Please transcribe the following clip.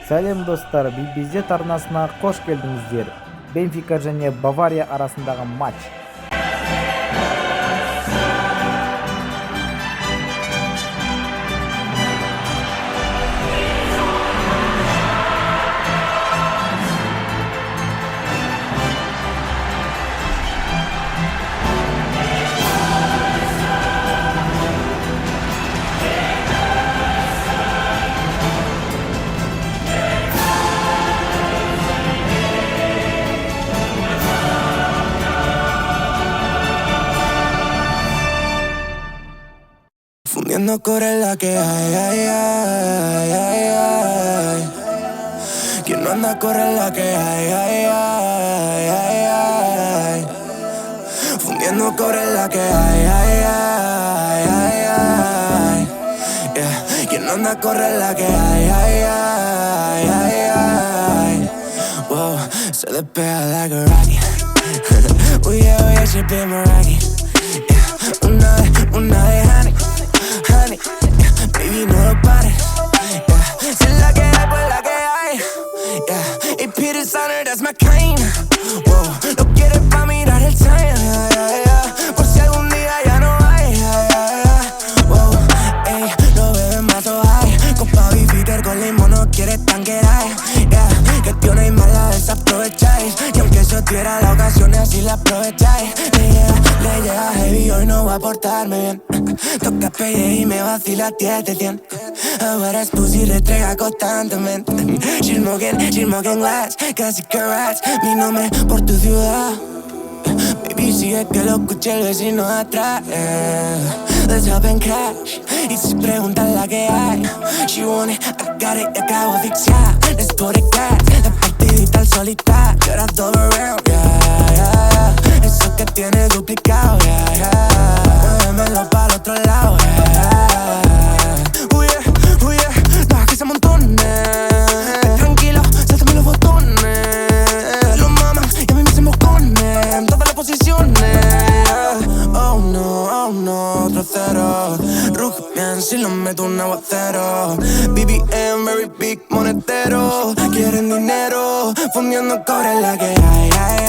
Салем достар, BBZ арнасына кош келдиңиздер. Бенфика және Бавария арасындағы матч. Fundiendo corre la que hay, ay, ay, ay, ay. Quien no anda corre la que hay, ay, ay, ay, ay. Fundiendo corre la que hay, ay, ay, ay, ay. Yeah. Quien no anda corre la que hay, ay, ay, ay, ay. Wow, se despega like a rocket. Uy, yeah, she be my rocket. Yeah. Una de honey, yeah. Baby, no lo pares, yeah. Si es la que hay, pues la que hay, yeah. Y Peter Sonner, that's my kind. Wow, lo quieres pa' mirar el time, yeah, yeah, yeah. Por si algún día ya no hay, yeah, yeah, yeah. Wow, ey, no beben más o hay. Copa Peter con limón no quieres tanquear, yeah. Que tiene y más la desaprovecháis. Y aunque eso diera la ocasión, así la aprovecháis. Le llega heavy, hoy no va a portarme bien. Toca pelle y me vacila 10 de 100. Ahora es pussy retrega constantemente. She's smoking glass, casi que rats. Mi nombre por tu ciudad. Baby, sigue que lo escuche el vecino atrás, yeah. Let's hop and crash. Y si preguntan la que hay, she want it, I got it, y acabo de asfixiar. Let's put it gas, la partidita al solitario. You're double around, yeah, yeah, yeah. Eso que tiene duplicado, yeah, yeah. Muévemelo para el otro lado, yeah. Uy, yeah, uy, yeah. Deja que se amontone. Tranquilo, sáltame los botones. Los maman y a mí me se moscones en todas las posiciones, yeah. Oh no, otro cero. Ruge bien si lo meto un aguacero. BBM, very big monetero. Quieren dinero, fundiendo cobre la que hay, ay, ay.